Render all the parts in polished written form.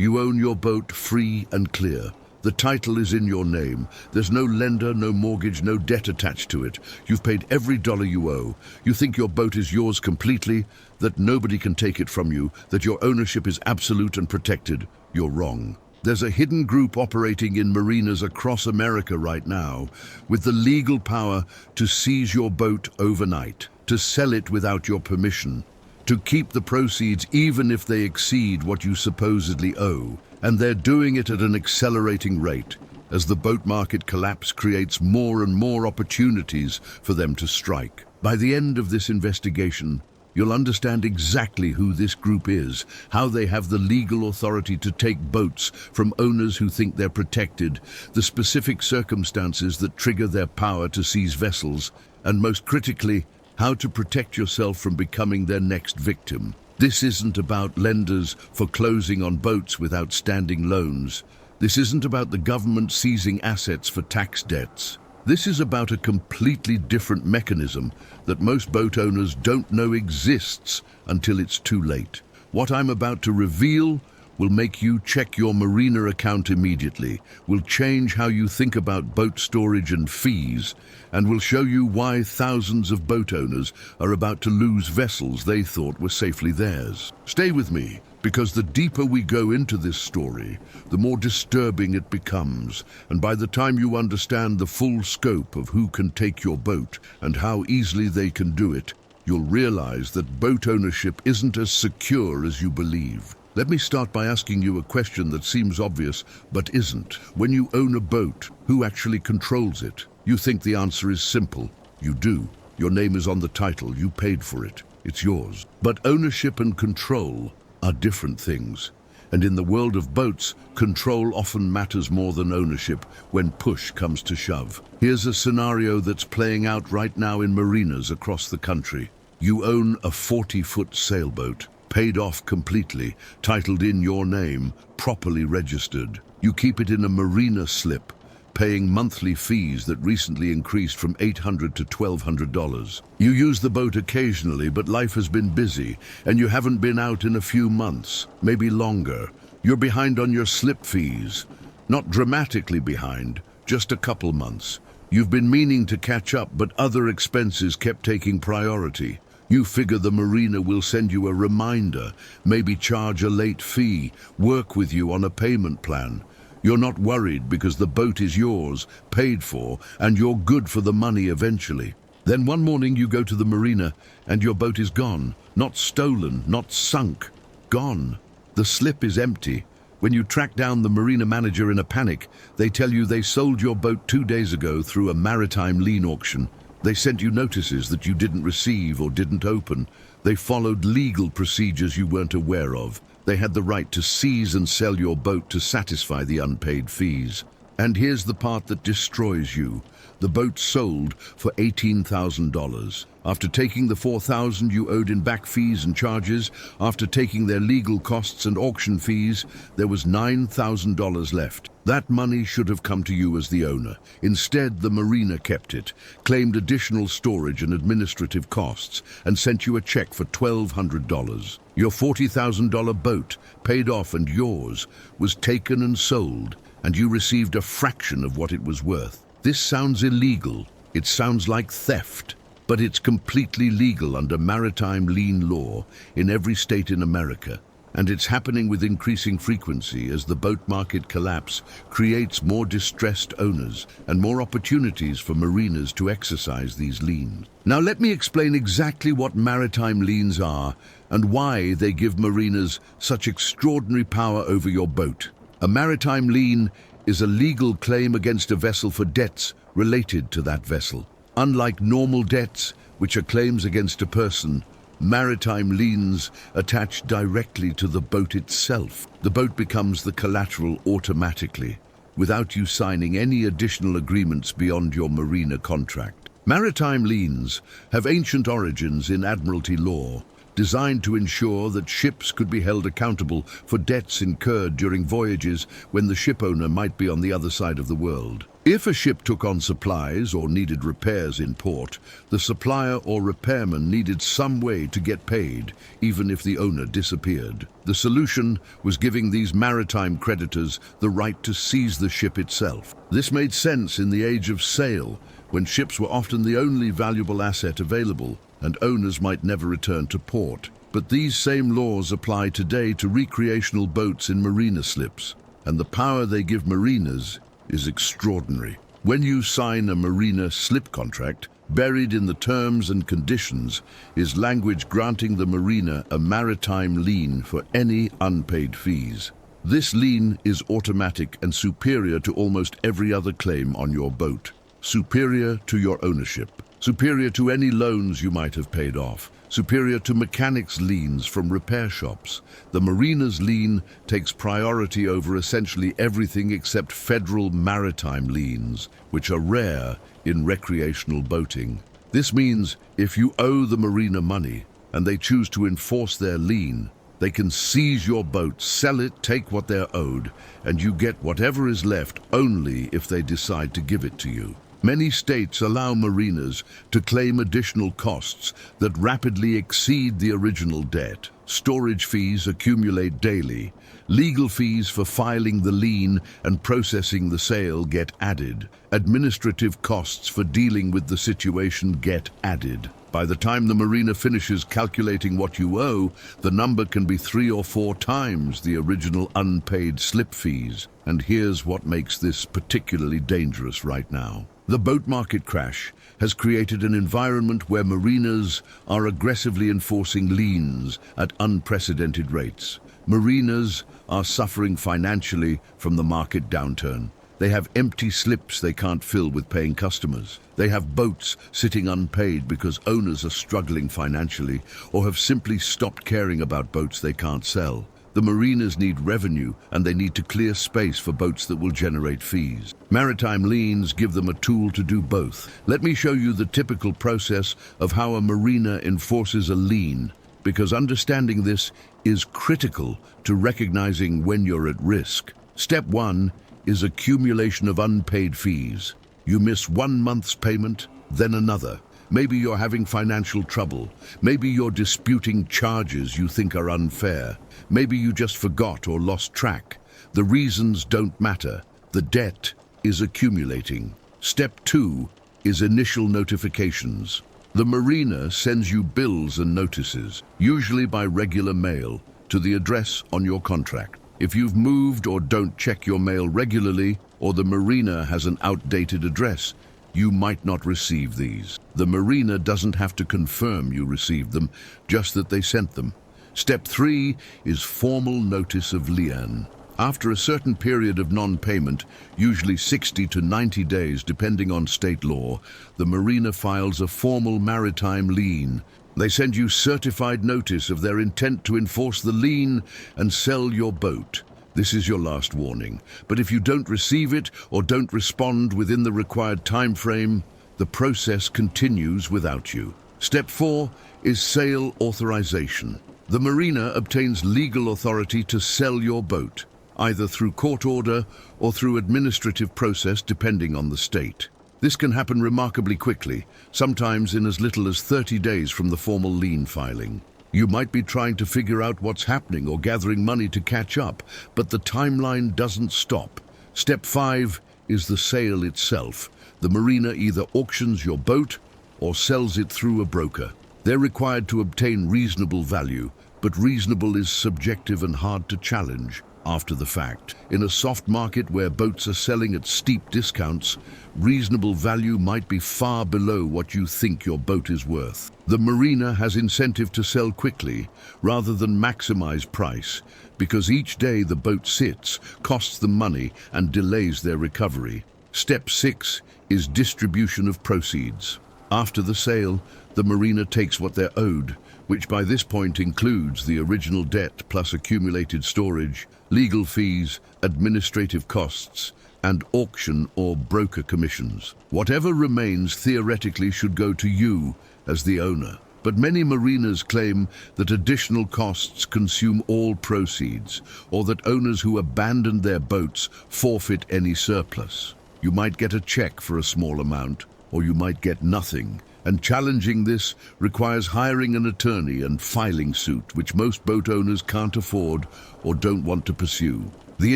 You own your boat free and clear. The title is in your name. There's no lender, no mortgage, no debt attached to it. You've paid every dollar you owe. You think your boat is yours completely, that nobody can take it from you, that your ownership is absolute and protected. You're wrong. There's a hidden group operating in marinas across America right now with the legal power to seize your boat overnight, to sell it without your permission, to keep the proceeds even if they exceed what you supposedly owe. And they're doing it at an accelerating rate. As the boat market collapse creates more and more opportunities for them to strike. By the end of this investigation, you'll understand exactly who this group is, how they have the legal authority to take boats from owners who think they're protected, the specific circumstances that trigger their power to seize vessels, and most critically, how to protect yourself from becoming their next victim. This isn't about lenders foreclosing on boats with outstanding loans. This isn't about the government seizing assets for tax debts. This is about a completely different mechanism that most boat owners don't know exists until it's too late. What I'm about to reveal will make you check your marina account immediately, will change how you think about boat storage and fees, and will show you why thousands of boat owners are about to lose vessels they thought were safely theirs. Stay with me, because the deeper we go into this story, the more disturbing it becomes, and by the time you understand the full scope of who can take your boat and how easily they can do it, you'll realize that boat ownership isn't as secure as you believe. Let me start by asking you a question that seems obvious, but isn't. When you own a boat, who actually controls it? You think the answer is simple. You do. Your name is on the title. You paid for it. It's yours. But ownership and control are different things. And in the world of boats, control often matters more than ownership when push comes to shove. Here's a scenario that's playing out right now in marinas across the country. You own a 40-foot sailboat, paid off completely, titled in your name, properly registered. You keep it in a marina slip, paying monthly fees that recently increased from $800 to $1,200. You use the boat occasionally, but life has been busy, and you haven't been out in a few months, maybe longer. You're behind on your slip fees. Not dramatically behind, just a couple months. You've been meaning to catch up, but other expenses kept taking priority. You figure the marina will send you a reminder, maybe charge a late fee, work with you on a payment plan. You're not worried because the boat is yours, paid for, and you're good for the money eventually. Then one morning you go to the marina and your boat is gone. Not stolen, not sunk. Gone. The slip is empty. When you track down the marina manager in a panic, they tell you they sold your boat 2 days ago through a maritime lien auction. They sent you notices that you didn't receive or didn't open. They followed legal procedures you weren't aware of. They had the right to seize and sell your boat to satisfy the unpaid fees. And here's the part that destroys you. The boat sold for $18,000. After taking the $4,000 you owed in back fees and charges, after taking their legal costs and auction fees, there was $9,000 left. That money should have come to you as the owner. Instead, the marina kept it, claimed additional storage and administrative costs, and sent you a check for $1,200. Your $40,000 boat, paid off and yours, was taken and sold, and you received a fraction of what it was worth. This sounds illegal. It sounds like theft. But it's completely legal under maritime lien law in every state in America. And it's happening with increasing frequency as the boat market collapse creates more distressed owners and more opportunities for marinas to exercise these liens. Now let me explain exactly what maritime liens are and why they give marinas such extraordinary power over your boat. A maritime lien is a legal claim against a vessel for debts related to that vessel. Unlike normal debts, which are claims against a person, maritime liens attach directly to the boat itself. The boat becomes the collateral automatically, without you signing any additional agreements beyond your marina contract. Maritime liens have ancient origins in admiralty law, designed to ensure that ships could be held accountable for debts incurred during voyages when the shipowner might be on the other side of the world. If a ship took on supplies or needed repairs in port, the supplier or repairman needed some way to get paid, even if the owner disappeared. The solution was giving these maritime creditors the right to seize the ship itself. This made sense in the age of sail, when ships were often the only valuable asset available, and owners might never return to port. But these same laws apply today to recreational boats in marina slips, and the power they give mariners is extraordinary. When you sign a marina slip contract, buried in the terms and conditions is language granting the marina a maritime lien for any unpaid fees. This lien is automatic and superior to almost every other claim on your boat. Superior to your ownership. Superior to any loans you might have paid off. Superior to mechanics' liens from repair shops. The marina's lien takes priority over essentially everything except federal maritime liens, which are rare in recreational boating. This means if you owe the marina money and they choose to enforce their lien, they can seize your boat, sell it, take what they're owed, and you get whatever is left only if they decide to give it to you. Many states allow marinas to claim additional costs that rapidly exceed the original debt. Storage fees accumulate daily. Legal fees for filing the lien and processing the sale get added. Administrative costs for dealing with the situation get added. By the time the marina finishes calculating what you owe, the number can be 3 or 4 times the original unpaid slip fees. And here's what makes this particularly dangerous right now. The boat market crash has created an environment where marinas are aggressively enforcing liens at unprecedented rates. Marinas are suffering financially from the market downturn. They have empty slips they can't fill with paying customers. They have boats sitting unpaid because owners are struggling financially or have simply stopped caring about boats they can't sell. The marinas need revenue, and they need to clear space for boats that will generate fees. Maritime liens give them a tool to do both. Let me show you the typical process of how a marina enforces a lien, because understanding this is critical to recognizing when you're at risk. Step 1 is accumulation of unpaid fees. You miss 1 month's payment, then another. Maybe you're having financial trouble. Maybe you're disputing charges you think are unfair. Maybe you just forgot or lost track. The reasons don't matter. The debt is accumulating. Step 2 is initial notifications. The marina sends you bills and notices, usually by regular mail, to the address on your contract. If you've moved or don't check your mail regularly, or the marina has an outdated address, you might not receive these. The marina doesn't have to confirm you received them, just that they sent them. Step 3 is formal notice of lien. After a certain period of non-payment, usually 60 to 90 days depending on state law, the marina files a formal maritime lien. They send you certified notice of their intent to enforce the lien and sell your boat. This is your last warning, but if you don't receive it or don't respond within the required time frame, the process continues without you. Step 4 is sale authorization. The marina obtains legal authority to sell your boat, either through court order or through administrative process depending on the state. This can happen remarkably quickly, sometimes in as little as 30 days from the formal lien filing. You might be trying to figure out what's happening or gathering money to catch up, but the timeline doesn't stop. Step 5 is the sale itself. The marina either auctions your boat or sells it through a broker. They're required to obtain reasonable value, but reasonable is subjective and hard to challenge after the fact. In a soft market where boats are selling at steep discounts, reasonable value might be far below what you think your boat is worth. The marina has incentive to sell quickly rather than maximize price, because each day the boat sits costs them money and delays their recovery. Step 6 is distribution of proceeds. After the sale, the marina takes what they're owed, which by this point includes the original debt plus accumulated storage, legal fees, administrative costs, and auction or broker commissions. Whatever remains theoretically should go to you as the owner. But many marinas claim that additional costs consume all proceeds, or that owners who abandon their boats forfeit any surplus. You might get a check for a small amount, or you might get nothing. And challenging this requires hiring an attorney and filing suit, which most boat owners can't afford or don't want to pursue. The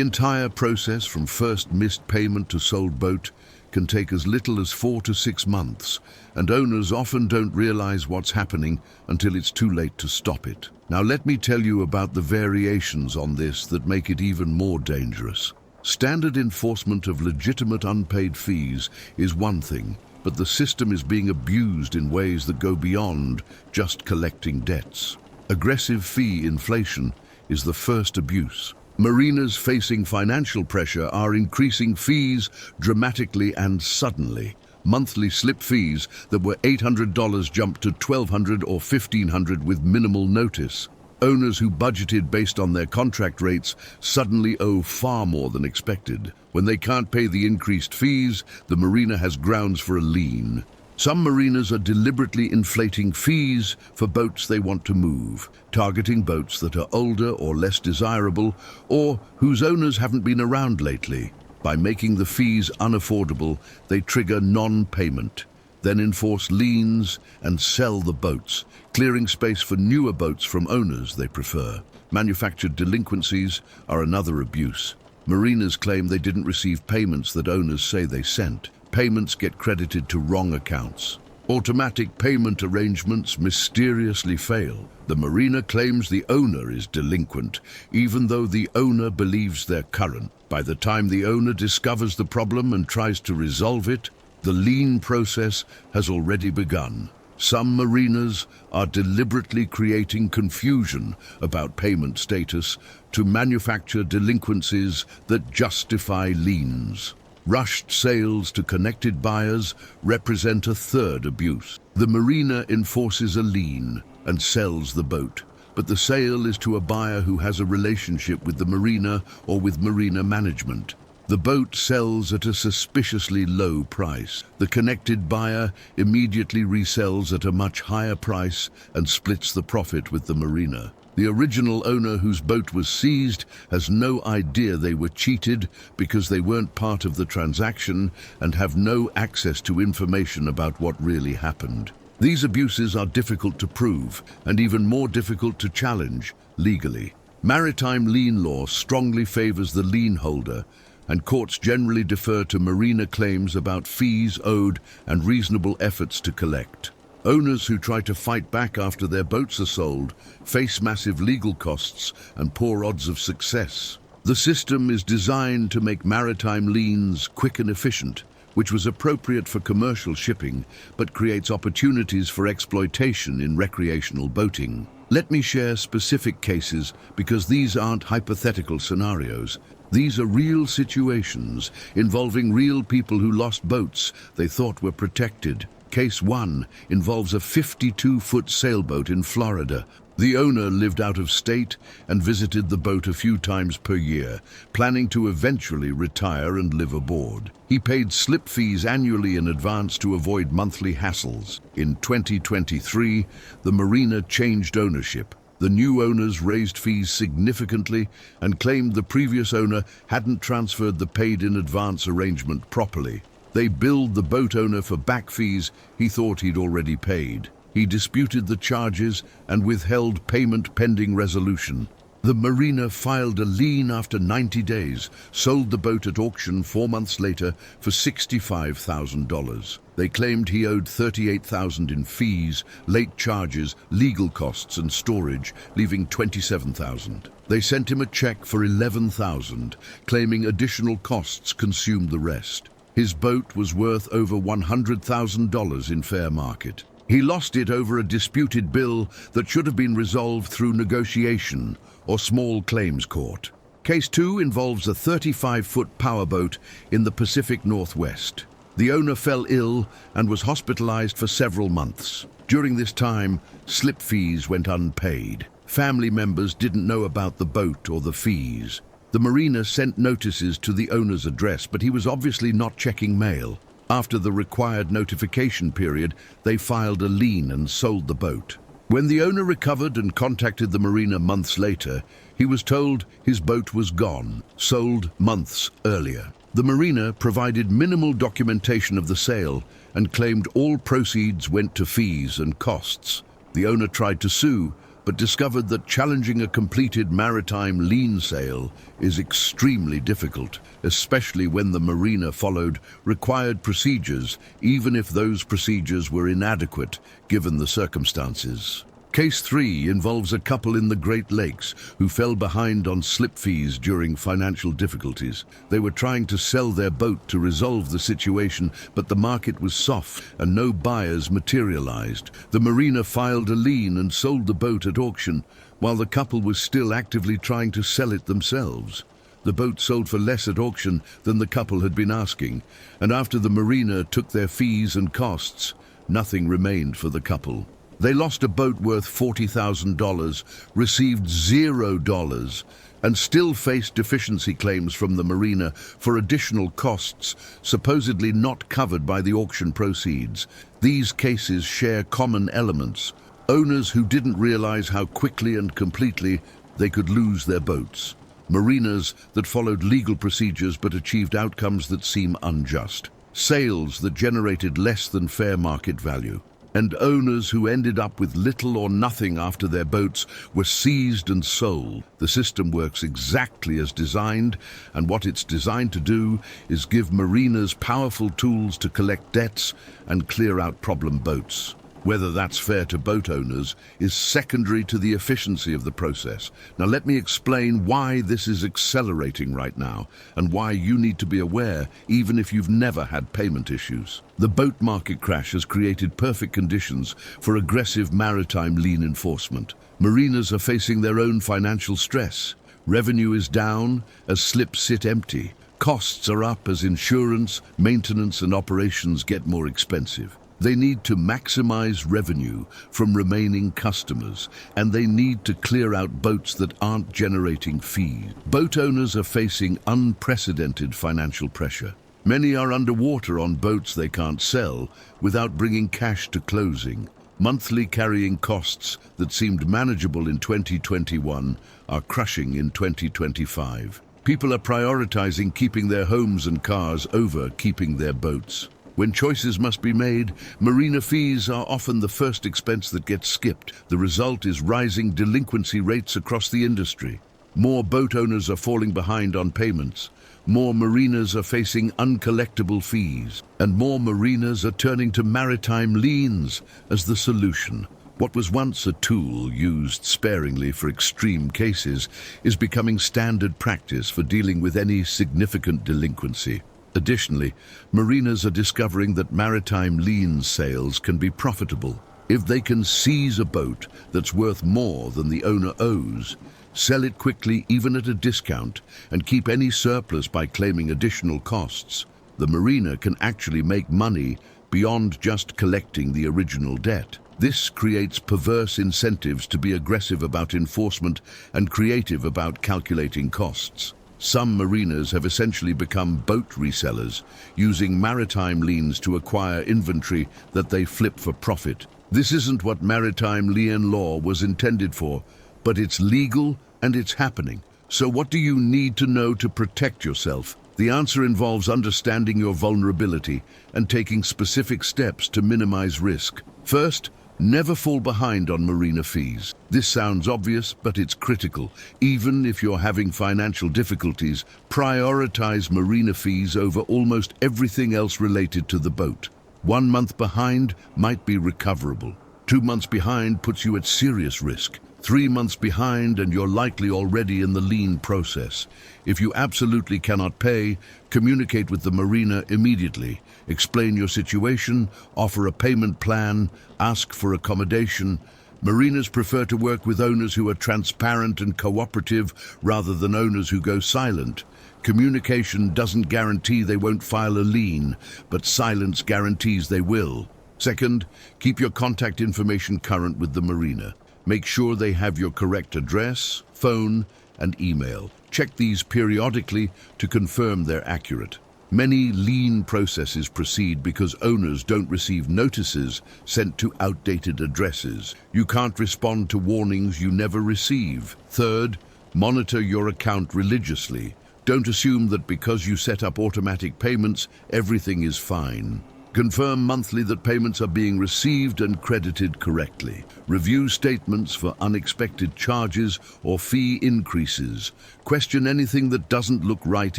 entire process from first missed payment to sold boat can take as little as 4 to 6 months, and owners often don't realize what's happening until it's too late to stop it. Now let me tell you about the variations on this that make it even more dangerous. Standard enforcement of legitimate unpaid fees is one thing, but the system is being abused in ways that go beyond just collecting debts. Aggressive fee inflation is the first abuse. Marinas facing financial pressure are increasing fees dramatically and suddenly. Monthly slip fees that were $800 jumped to $1,200 or $1,500 with minimal notice. Owners who budgeted based on their contract rates suddenly owe far more than expected. When they can't pay the increased fees, the marina has grounds for a lien. Some marinas are deliberately inflating fees for boats they want to move, targeting boats that are older or less desirable, or whose owners haven't been around lately. By making the fees unaffordable, they trigger non-payment, then enforce liens and sell the boats, clearing space for newer boats from owners they prefer. Manufactured delinquencies are another abuse. Marinas claim they didn't receive payments that owners say they sent. Payments get credited to wrong accounts. Automatic payment arrangements mysteriously fail. The marina claims the owner is delinquent, even though the owner believes they're current. By the time the owner discovers the problem and tries to resolve it, the lien process has already begun. Some marinas are deliberately creating confusion about payment status to manufacture delinquencies that justify liens. Rushed sales to connected buyers represent a third abuse. The marina enforces a lien and sells the boat, but the sale is to a buyer who has a relationship with the marina or with marina management. The boat sells at a suspiciously low price. The connected buyer immediately resells at a much higher price and splits the profit with the marina. The original owner whose boat was seized has no idea they were cheated because they weren't part of the transaction and have no access to information about what really happened. These abuses are difficult to prove and even more difficult to challenge legally. Maritime lien law strongly favors the lien holder, and courts generally defer to marina claims about fees owed and reasonable efforts to collect. Owners who try to fight back after their boats are sold face massive legal costs and poor odds of success. The system is designed to make maritime liens quick and efficient, which was appropriate for commercial shipping, but creates opportunities for exploitation in recreational boating. Let me share specific cases because these aren't hypothetical scenarios. These are real situations involving real people who lost boats they thought were protected. Case 1 involves a 52-foot sailboat in Florida. The owner lived out of state and visited the boat a few times per year, planning to eventually retire and live aboard. He paid slip fees annually in advance to avoid monthly hassles. In 2023, the marina changed ownership. The new owners raised fees significantly and claimed the previous owner hadn't transferred the paid-in-advance arrangement properly. They billed the boat owner for back fees he thought he'd already paid. He disputed the charges and withheld payment pending resolution. The marina filed a lien after 90 days, sold the boat at auction 4 months later for $65,000. They claimed he owed $38,000 in fees, late charges, legal costs and storage, leaving $27,000. They sent him a check for $11,000, claiming additional costs consumed the rest. His boat was worth over $100,000 in fair market. He lost it over a disputed bill that should have been resolved through negotiation or small claims court. Case 2 involves a 35-foot powerboat in the Pacific Northwest. The owner fell ill and was hospitalized for several months. During this time, slip fees went unpaid. Family members didn't know about the boat or the fees. The marina sent notices to the owner's address, but he was obviously not checking mail. After the required notification period, they filed a lien and sold the boat. When the owner recovered and contacted the marina months later, he was told his boat was gone, sold months earlier. The marina provided minimal documentation of the sale and claimed all proceeds went to fees and costs. The owner tried to sue, but discovered that challenging a completed maritime lien sale is extremely difficult, especially when the marina followed required procedures, even if those procedures were inadequate given the circumstances. Case 3 involves a couple in the Great Lakes who fell behind on slip fees during financial difficulties. They were trying to sell their boat to resolve the situation, but the market was soft and no buyers materialized. The marina filed a lien and sold the boat at auction, while the couple was still actively trying to sell it themselves. The boat sold for less at auction than the couple had been asking, and after the marina took their fees and costs, nothing remained for the couple. They lost a boat worth $40,000, received $0, and still faced deficiency claims from the marina for additional costs supposedly not covered by the auction proceeds. These cases share common elements: owners who didn't realize how quickly and completely they could lose their boats, marinas that followed legal procedures but achieved outcomes that seem unjust, sales that generated less than fair market value, and owners who ended up with little or nothing after their boats were seized and sold. The system works exactly as designed, and what it's designed to do is give marinas powerful tools to collect debts and clear out problem boats. Whether that's fair to boat owners is secondary to the efficiency of the process. Now let me explain why this is accelerating right now and why you need to be aware even if you've never had payment issues. The boat market crash has created perfect conditions for aggressive maritime lien enforcement. Marinas are facing their own financial stress. Revenue is down as slips sit empty. Costs are up as insurance, maintenance, and operations get more expensive. They need to maximize revenue from remaining customers, and they need to clear out boats that aren't generating fees. Boat owners are facing unprecedented financial pressure. Many are underwater on boats they can't sell without bringing cash to closing. Monthly carrying costs that seemed manageable in 2021 are crushing in 2025. People are prioritizing keeping their homes and cars over keeping their boats. When choices must be made, marina fees are often the first expense that gets skipped. The result is rising delinquency rates across the industry. More boat owners are falling behind on payments. More marinas are facing uncollectible fees. And more marinas are turning to maritime liens as the solution. What was once a tool used sparingly for extreme cases is becoming standard practice for dealing with any significant delinquency. Additionally, marinas are discovering that maritime lien sales can be profitable. If they can seize a boat that's worth more than the owner owes, sell it quickly even at a discount, and keep any surplus by claiming additional costs, the marina can actually make money beyond just collecting the original debt. This creates perverse incentives to be aggressive about enforcement and creative about calculating costs. Some marinas have essentially become boat resellers, using maritime liens to acquire inventory that they flip for profit. This isn't what maritime lien law was intended for, but it's legal and it's happening. So what do you need to know to protect yourself? The answer involves understanding your vulnerability and taking specific steps to minimize risk. First, never fall behind on marina fees. This sounds obvious, but it's critical. Even if you're having financial difficulties, prioritize marina fees over almost everything else related to the boat. 1 month behind might be recoverable. 2 months behind puts you at serious risk. 3 months behind and you're likely already in the lien process. If you absolutely cannot pay, communicate with the marina immediately. Explain your situation, offer a payment plan, ask for accommodation. Marinas prefer to work with owners who are transparent and cooperative rather than owners who go silent. Communication doesn't guarantee they won't file a lien, but silence guarantees they will. Second, keep your contact information current with the marina. Make sure they have your correct address, phone, and email. Check these periodically to confirm they're accurate. Many lien processes proceed because owners don't receive notices sent to outdated addresses. You can't respond to warnings you never receive. Third, monitor your account religiously. Don't assume that because you set up automatic payments, everything is fine. Confirm monthly that payments are being received and credited correctly. Review statements for unexpected charges or fee increases. Question anything that doesn't look right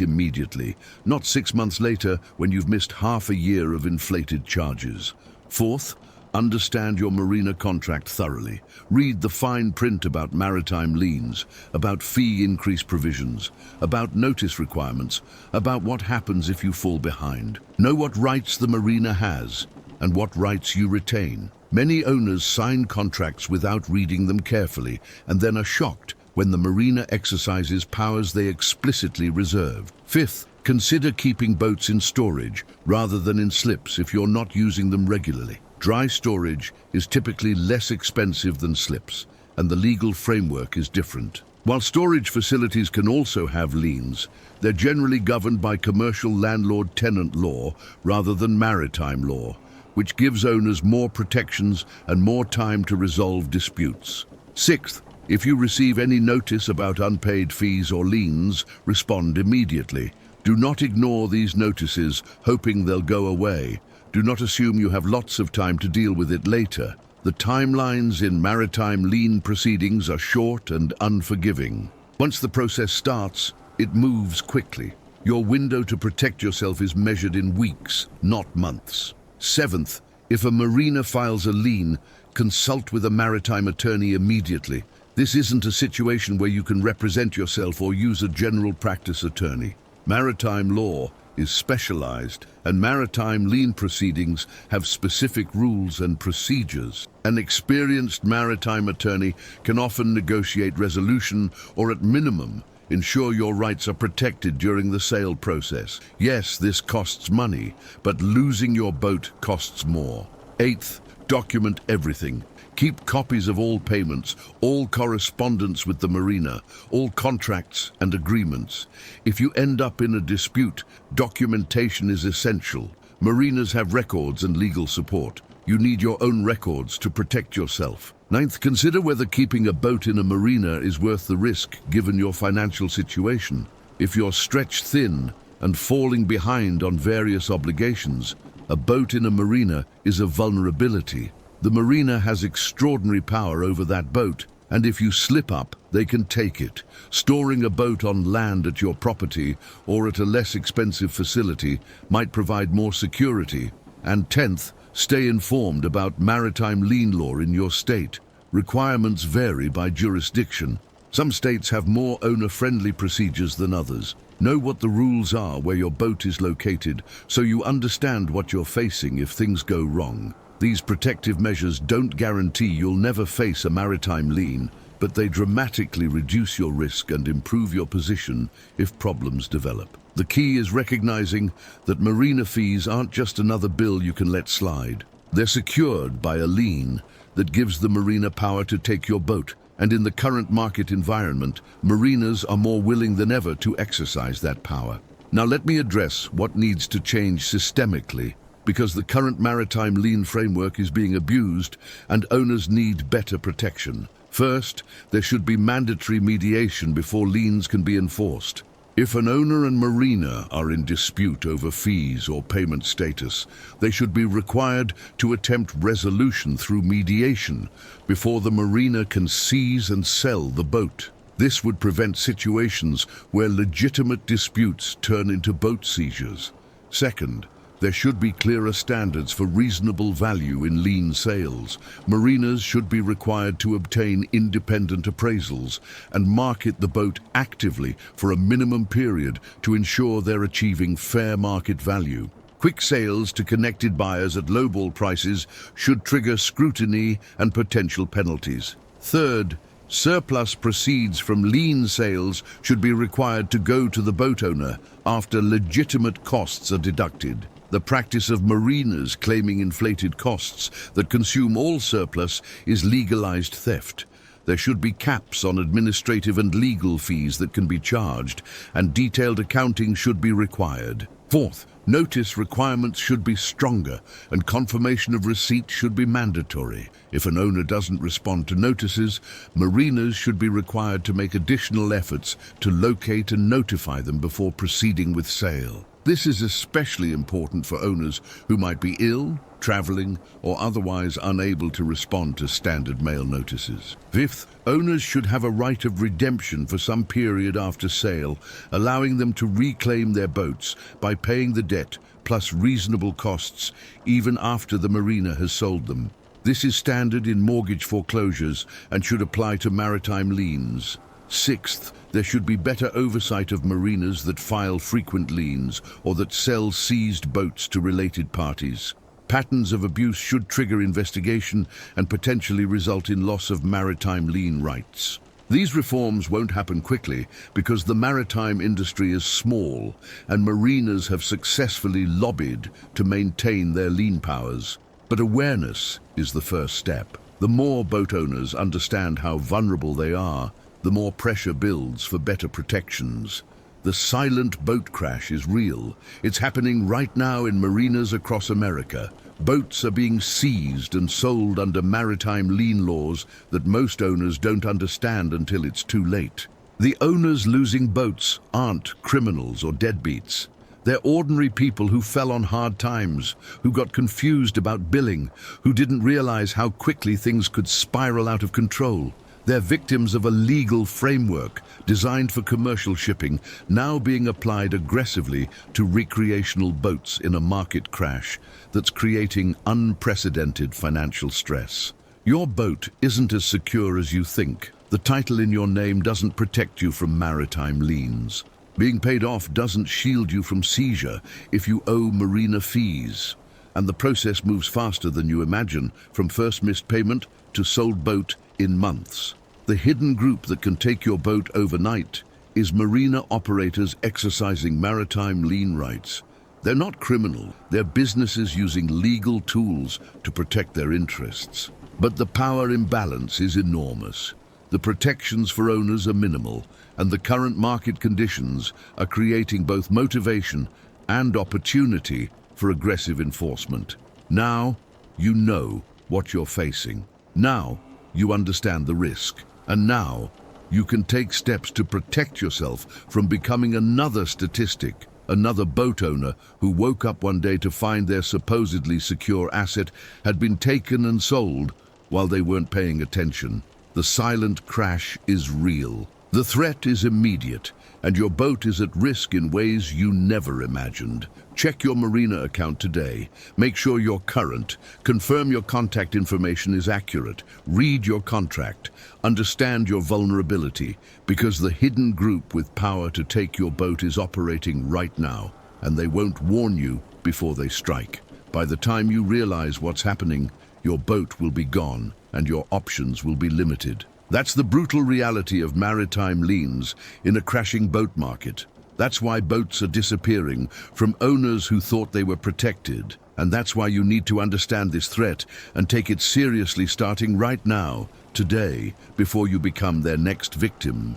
immediately, not 6 months later when you've missed half a year of inflated charges. Fourth, understand your marina contract thoroughly. Read the fine print about maritime liens, about fee increase provisions, about notice requirements, about what happens if you fall behind. Know what rights the marina has and what rights you retain. Many owners sign contracts without reading them carefully and then are shocked when the marina exercises powers they explicitly reserved. Fifth, consider keeping boats in storage rather than in slips if you're not using them regularly. Dry storage is typically less expensive than slips, and the legal framework is different. While storage facilities can also have liens, they're generally governed by commercial landlord-tenant law rather than maritime law, which gives owners more protections and more time to resolve disputes. Sixth, if you receive any notice about unpaid fees or liens, respond immediately. Do not ignore these notices, hoping they'll go away. Do not assume you have lots of time to deal with it later. The timelines in maritime lien proceedings are short and unforgiving. Once the process starts, it moves quickly. Your window to protect yourself is measured in weeks, not months. Seventh, if a marina files a lien, consult with a maritime attorney immediately. This isn't a situation where you can represent yourself or use a general practice attorney. Maritime law is specialized, and maritime lien proceedings have specific rules and procedures. An experienced maritime attorney can often negotiate resolution or, at minimum, ensure your rights are protected during the sale process. Yes, this costs money, but losing your boat costs more. Eighth, document everything. Keep copies of all payments, all correspondence with the marina, all contracts and agreements. If you end up in a dispute, documentation is essential. Marinas have records and legal support. You need your own records to protect yourself. Ninth, consider whether keeping a boat in a marina is worth the risk given your financial situation. If you're stretched thin and falling behind on various obligations, a boat in a marina is a vulnerability. The marina has extraordinary power over that boat, and if you slip up, they can take it. Storing a boat on land at your property or at a less expensive facility might provide more security. And 10th, stay informed about maritime lien law in your state. Requirements vary by jurisdiction. Some states have more owner-friendly procedures than others. Know what the rules are where your boat is located so you understand what you're facing if things go wrong. These protective measures don't guarantee you'll never face a maritime lien, but they dramatically reduce your risk and improve your position if problems develop. The key is recognizing that marina fees aren't just another bill you can let slide. They're secured by a lien that gives the marina power to take your boat, and in the current market environment, marinas are more willing than ever to exercise that power. Now let me address what needs to change systemically, because the current maritime lien framework is being abused and owners need better protection. First, there should be mandatory mediation before liens can be enforced. If an owner and marina are in dispute over fees or payment status, they should be required to attempt resolution through mediation before the marina can seize and sell the boat. This would prevent situations where legitimate disputes turn into boat seizures. Second, there should be clearer standards for reasonable value in lien sales. Marinas should be required to obtain independent appraisals and market the boat actively for a minimum period to ensure they're achieving fair market value. Quick sales to connected buyers at lowball prices should trigger scrutiny and potential penalties. Third, surplus proceeds from lien sales should be required to go to the boat owner after legitimate costs are deducted. The practice of marinas claiming inflated costs that consume all surplus is legalized theft. There should be caps on administrative and legal fees that can be charged, and detailed accounting should be required. Fourth, Notice requirements should be stronger, and confirmation of receipt should be mandatory. If an owner doesn't respond to notices, marinas should be required to make additional efforts to locate and notify them before proceeding with sale. This is especially important for owners who might be ill, traveling, or otherwise unable to respond to standard mail notices. Fifth, owners should have a right of redemption for some period after sale, allowing them to reclaim their boats by paying the debt plus reasonable costs even after the marina has sold them. This is standard in mortgage foreclosures and should apply to maritime liens. Sixth, there should be better oversight of marinas that file frequent liens or that sell seized boats to related parties. Patterns of abuse should trigger investigation and potentially result in loss of maritime lien rights. These reforms won't happen quickly because the maritime industry is small and marinas have successfully lobbied to maintain their lien powers. But awareness is the first step. The more boat owners understand how vulnerable they are, the more pressure builds for better protections. The silent boat crash is real. It's happening right now in marinas across America. Boats are being seized and sold under maritime lien laws that most owners don't understand until it's too late. The owners losing boats aren't criminals or deadbeats. They're ordinary people who fell on hard times, who got confused about billing, who didn't realize how quickly things could spiral out of control. They're victims of a legal framework designed for commercial shipping, now being applied aggressively to recreational boats in a market crash that's creating unprecedented financial stress. Your boat isn't as secure as you think. The title in your name doesn't protect you from maritime liens. Being paid off doesn't shield you from seizure if you owe marina fees. And the process moves faster than you imagine, from first missed payment to sold boat in months. The hidden group that can take your boat overnight is marina operators exercising maritime lien rights. They're not criminal, they're businesses using legal tools to protect their interests. But the power imbalance is enormous. The protections for owners are minimal, and the current market conditions are creating both motivation and opportunity for aggressive enforcement. Now, you know what you're facing. Now, you understand the risk. And now, you can take steps to protect yourself from becoming another statistic, another boat owner who woke up one day to find their supposedly secure asset had been taken and sold while they weren't paying attention. The silent crash is real. The threat is immediate, and your boat is at risk in ways you never imagined. Check your marina account today. Make sure you're current. Confirm your contact information is accurate. Read your contract. Understand your vulnerability, because the hidden group with power to take your boat is operating right now, and they won't warn you before they strike. By the time you realize what's happening, your boat will be gone, and your options will be limited. That's the brutal reality of maritime liens in a crashing boat market. That's why boats are disappearing from owners who thought they were protected. And that's why you need to understand this threat and take it seriously starting right now, today, before you become their next victim.